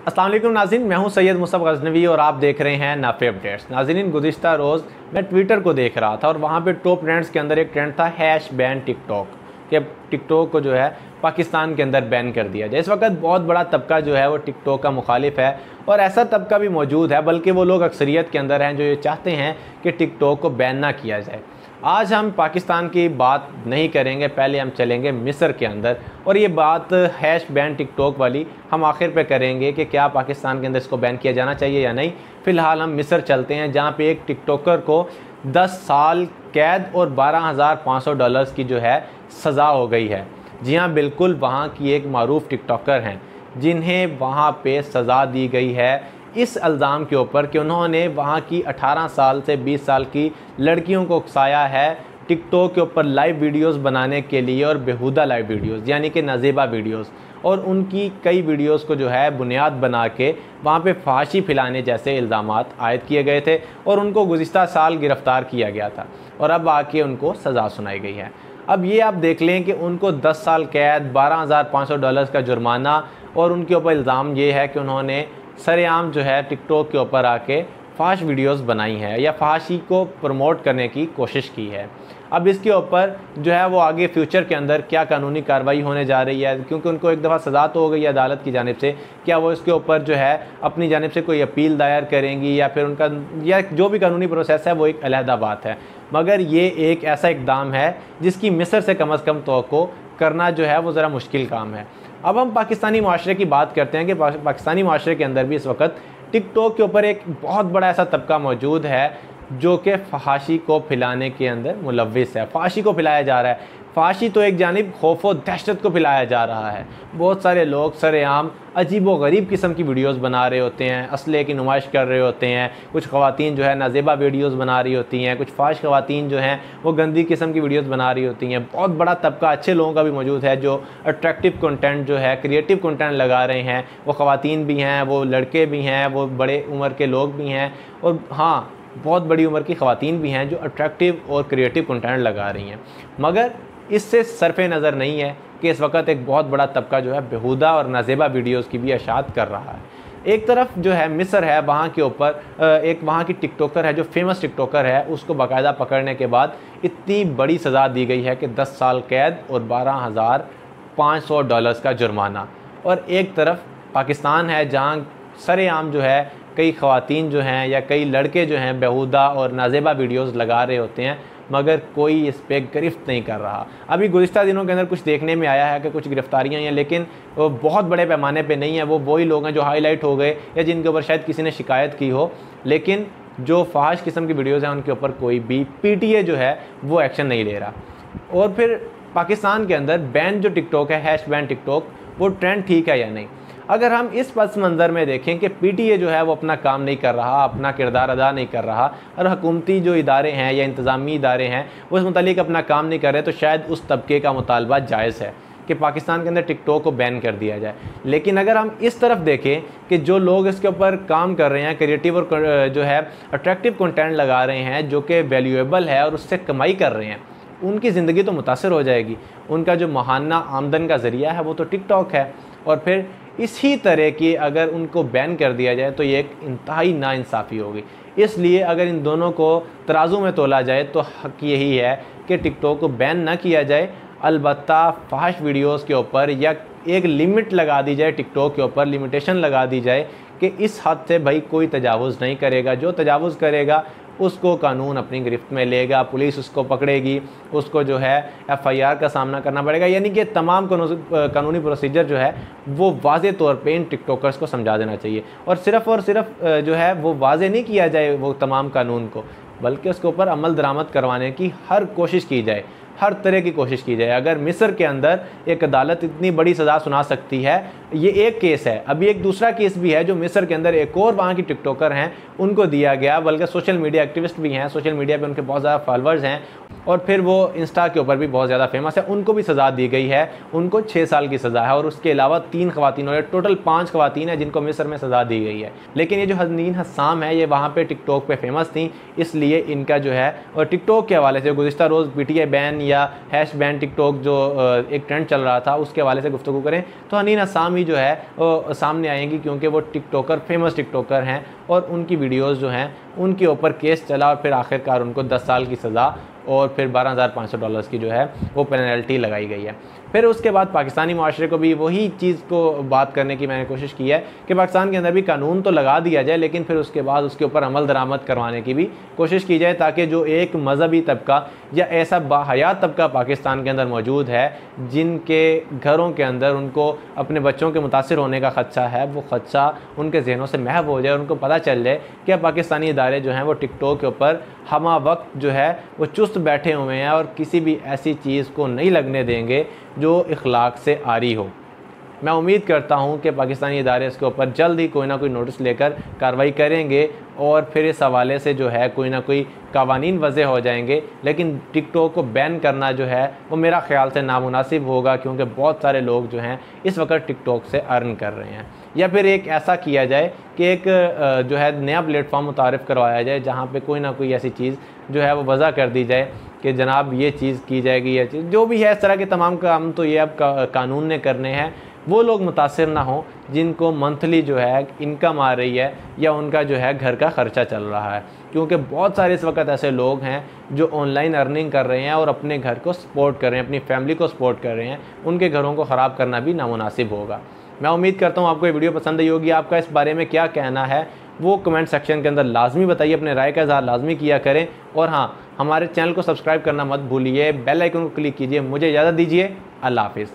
अस्सलाम वालेकुम नाज़रीन, मैं हूं सैयद मुस्तफ़ा गज़नवी और आप देख रहे हैं नाफे अपडेट्स। नाज़रीन, गुज़िश्ता रोज़ मैं ट्विटर को देख रहा था और वहां पे टॉप ट्रेंड्स के अंदर एक ट्रेंड था हैश बैन टिकटॉक, कि अब टिकटॉक को जो है पाकिस्तान के अंदर बैन कर दिया जाए। इस वक्त बहुत बड़ा तबका जो है वो टिकटॉक का मुखालिफ है और ऐसा तबका भी मौजूद है, बल्कि वो लोग अक्सरियत के अंदर हैं जो ये चाहते हैं कि टिकटॉक को बैन ना किया जाए। आज हम पाकिस्तान की बात नहीं करेंगे, पहले हम चलेंगे मिस्र के अंदर और ये बात हैश बैन टिकटॉक वाली हम आखिर पे करेंगे कि क्या पाकिस्तान के अंदर इसको बैन किया जाना चाहिए या नहीं। फ़िलहाल हम मिस्र चलते हैं जहाँ पे एक टिकटॉकर को 10 साल कैद और $12,500 की जो है सज़ा हो गई है। जी हाँ, बिल्कुल, वहाँ की एक मारूफ टिकटॉकर हैं जिन्हें वहाँ पे सज़ा दी गई है इस इल्ज़ाम के ऊपर कि उन्होंने वहाँ की 18 साल से 20 साल की लड़कियों को उकसाया है टिकटॉक के ऊपर लाइव वीडियोस बनाने के लिए, और बेहुदा लाइव वीडियोस यानी कि नाजेबा वीडियोस, और उनकी कई वीडियोस को जो है बुनियाद बना के वहाँ पे फांसी फैलाने जैसे इल्ज़ामात आयद किए गए थे और उनको गुज़िश्ता साल गिरफ़्तार किया गया था और अब आके उनको सज़ा सुनाई गई है। अब ये आप देख लें कि उनको 10 साल कैद, $12,500 का जुर्माना, और उनके ऊपर इल्ज़ाम ये है कि उन्होंने सरेआम जो है टिकटॉक के ऊपर आके फाश वीडियोस बनाई हैं या फाशी को प्रमोट करने की कोशिश की है। अब इसके ऊपर जो है वो आगे फ्यूचर के अंदर क्या कानूनी कार्रवाई होने जा रही है, क्योंकि उनको एक दफ़ा सज़ा तो हो गई है अदालत की जानिब से, क्या वो इसके ऊपर जो है अपनी जानिब से कोई अपील दायर करेंगी या फिर उनका या जो भी कानूनी प्रोसेस है वो एक अलहदा बात है। मगर ये एक ऐसा इक़दाम है जिसकी मिस्र से कम तवक्को करना जो है वो ज़रा मुश्किल काम है। अब हम पाकिस्तानी माशरे की बात करते हैं कि पाकिस्तानी माशरे के अंदर भी इस वक्त टिकटॉक के ऊपर एक बहुत बड़ा ऐसा तबका मौजूद है जो कि फाशी को फैलाने के अंदर मुलव्विस है। फाशी को फैलाया जा रहा है। फाशी तो एक जानिब खौफ व दहशत को फैलाया जा रहा है। बहुत सारे लोग सरेआम अजीब व गरीब किस्म की वीडियोस बना रहे होते हैं, असले की नुमाइश कर रहे होते हैं। कुछ ख़वातीन जो है नाजेबा वीडियोस बना रही होती हैं, कुछ फाश ख़वातीन जो हैं वो गंदी किस्म की वीडियोस बना रही होती हैं। बहुत बड़ा तबका अच्छे लोगों का भी मौजूद है जो अट्रैक्टिव कंटेंट जो है, क्रिएटिव कंटेंट लगा रहे हैं। वो ख़वातीन भी हैं, वो लड़के भी हैं, वो बड़े उम्र के लोग भी हैं, और हाँ, बहुत बड़ी उम्र की ख़वातीन भी हैं जो अट्रैक्टिव और क्रिएटिव कंटेंट लगा रही हैं। मगर इससे सरफ़े नज़र नहीं है कि इस वक्त एक बहुत बड़ा तबका जो है बेहुदा और नाजेबा वीडियोस की भी अशात कर रहा है। एक तरफ जो है मिस्र है, वहाँ के ऊपर एक वहाँ की टिकटॉकर है जो फेमस टिकटॉकर है, उसको बाकायदा पकड़ने के बाद इतनी बड़ी सज़ा दी गई है कि 10 साल कैद और $12,500 का जुर्माना। और एक तरफ पाकिस्तान है जहाँ सरेआम जो है कई ख़वातीन जो हैं या कई लड़के जो हैं बेहुदा और नाजेबा वीडियोस लगा रहे होते हैं, मगर कोई इस पर गिरफ्त नहीं कर रहा। अभी गुज़िश्ता दिनों के अंदर कुछ देखने में आया है कि कुछ गिरफ्तारियां हैं, लेकिन वो बहुत बड़े पैमाने पे नहीं है। वो वही लोग हैं जो हाईलाइट हो गए या जिनके ऊपर शायद किसी ने शिकायत की हो, लेकिन जो फाहिश किस्म की वीडियोज़ हैं उनके ऊपर कोई भी PTA जो है वो एक्शन नहीं ले रहा। और फिर पाकिस्तान के अंदर बैन जो टिकटॉक है, हैश बैन टिकटॉक, वो ट्रेंड ठीक है या नहीं। अगर हम इस पस मंज़र में देखें कि PTA जो है वो अपना काम नहीं कर रहा, अपना किरदार अदा नहीं कर रहा, और हुकूमती जो इदारे हैं या इंतज़ामी इदारे हैं वो इस मुतालिक अपना काम नहीं कर रहे, तो शायद उस तबके का मुतालबा जायज़ है कि पाकिस्तान के अंदर टिकटॉक को बैन कर दिया जाए। लेकिन अगर हम इस तरफ देखें कि जो लोग इसके ऊपर काम कर रहे हैं, क्रिएटिव और जो है अट्रैक्टिव कंटेंट लगा रहे हैं जो कि वैल्यूएबल है और उससे कमाई कर रहे हैं, उनकी ज़िंदगी तो मुतासर हो जाएगी। उनका जो माहाना आमदन का ज़रिया है वो तो टिकटॉक है, और फिर इसी तरह की अगर उनको बैन कर दिया जाए तो ये एक इंतहाई नाइंसाफ़ी होगी। इसलिए अगर इन दोनों को तराजू में तोला जाए तो हक़ यही है कि टिकटॉक को बैन ना किया जाए, अलबत्ता फाहिश वीडियोस के ऊपर या एक लिमिट लगा दी जाए, टिकटॉक के ऊपर लिमिटेशन लगा दी जाए कि इस हद से भाई कोई तजावुज़ नहीं करेगा। जो तजावुज़ करेगा उसको कानून अपनी गिरफ्त में लेगा, पुलिस उसको पकड़ेगी, उसको जो है FIR का सामना करना पड़ेगा। यानी कि तमाम कानूनी प्रोसीजर जो है वो वाज़े तौर पे इन टिकटॉकर्स को समझा देना चाहिए, और सिर्फ़ जो है वो वाज़े नहीं किया जाए वो तमाम कानून को, बल्कि उसके ऊपर अमल दरामद करवाने की हर कोशिश की जाए, हर तरह की कोशिश की जाए। अगर मिस्र के अंदर एक अदालत इतनी बड़ी सज़ा सुना सकती है, ये एक केस है, अभी एक दूसरा केस भी है जो मिस्र के अंदर एक और वहाँ की टिकटॉकर हैं उनको दिया गया, बल्कि सोशल मीडिया एक्टिविस्ट भी हैं, सोशल मीडिया पे उनके बहुत ज़्यादा फॉलोअर्स हैं, और फिर वो इंस्टा के ऊपर भी बहुत ज़्यादा फेमस है, उनको भी सज़ा दी गई है। उनको 6 साल की सज़ा है, और उसके अलावा 3 ख़वातीन, और टोटल 5 ख़वातीन हैं जिनको मिस्र में सज़ा दी गई है। लेकिन ये जो हनीन हसाम है ये वहाँ पर टिकटॉक पर फेमस थी, इसलिए इनका जो है और टिकटॉक के हवाले से गुज़िश्ता रोज़ PTA बैन या हैश बैन टिकटॉक जो एक ट्रेंड चल रहा था उसके हवाले से गुफ्तगू करें तो हनीन असामी जो है सामने आएंगी, क्योंकि वो टिकटॉकर फेमस टिकटॉकर हैं और उनकी वीडियोस जो हैं उनके ऊपर केस चला और फिर आखिरकार उनको 10 साल की सज़ा और फिर $12,500 की जो है वो पेनल्टी लगाई गई है। फिर उसके बाद पाकिस्तानी माशरे को भी वही चीज़ को बात करने की मैंने कोशिश की है कि पाकिस्तान के अंदर भी कानून तो लगा दिया जाए, लेकिन फिर उसके बाद उसके ऊपर अमल दरामद करवाने की भी कोशिश की जाए, ताकि जो एक मजहबी तबका या ऐसा बाहयात तबका पाकिस्तान के अंदर मौजूद है जिनके घरों के अंदर उनको अपने बच्चों के मुतासिर होने का ख़दशा है, वो ख़दशा उनके जहनों से महव हो जाए, उनको पता चल जाए कि पाकिस्तानी इदारे जो हैं वो टिकटॉक के ऊपर हमा वक्त जो है वो चुस्त बैठे हुए हैं और किसी भी ऐसी चीज़ को नहीं लगने देंगे जो इखलाक से आरी हो। मैं उम्मीद करता हूं कि पाकिस्तानी इदारे इसके ऊपर जल्द ही कोई ना कोई नोटिस लेकर कार्रवाई करेंगे और फिर इस हवाले से जो है कोई ना कोई कवानीन वज़े हो जाएंगे। लेकिन टिकटॉक को बैन करना जो है वो मेरा ख़्याल से नामुनासिब होगा, क्योंकि बहुत सारे लोग जो हैं इस वक्त टिकटॉक से अर्न कर रहे हैं। या फिर एक ऐसा किया जाए कि एक जो है नया प्लेटफॉर्म मुतारिफ़ करवाया जाए जहाँ पे कोई ना कोई ऐसी चीज़ जो है वो वज़ा कर दी जाए कि जनाब ये चीज़ की जाएगी, ये चीज़ जो भी है। इस तरह के तमाम काम तो ये अब कानून ने करने हैं, वो लोग मुतासिर ना हों जिनको मंथली जो है इनकम आ रही है या उनका जो है घर का ख़र्चा चल रहा है, क्योंकि बहुत सारे इस वक्त ऐसे लोग हैं जो ऑनलाइन अर्निंग कर रहे हैं और अपने घर को सपोर्ट कर रहे हैं, अपनी फैमिली को सपोर्ट कर रहे हैं। उनके घरों को ख़राब करना भी नामुनासिब होगा। मैं उम्मीद करता हूँ आपको ये वीडियो पसंद आई होगी। आपका इस बारे में क्या कहना है वो कमेंट सेक्शन के अंदर लाजमी बताइए, अपने राय का इज़हार लाजमी किया करें। और हाँ, हमारे चैनल को सब्सक्राइब करना मत भूलिए, बेल आइकन को क्लिक कीजिए। मुझे इजाज़त दीजिए, अल्लाह हाफिज़।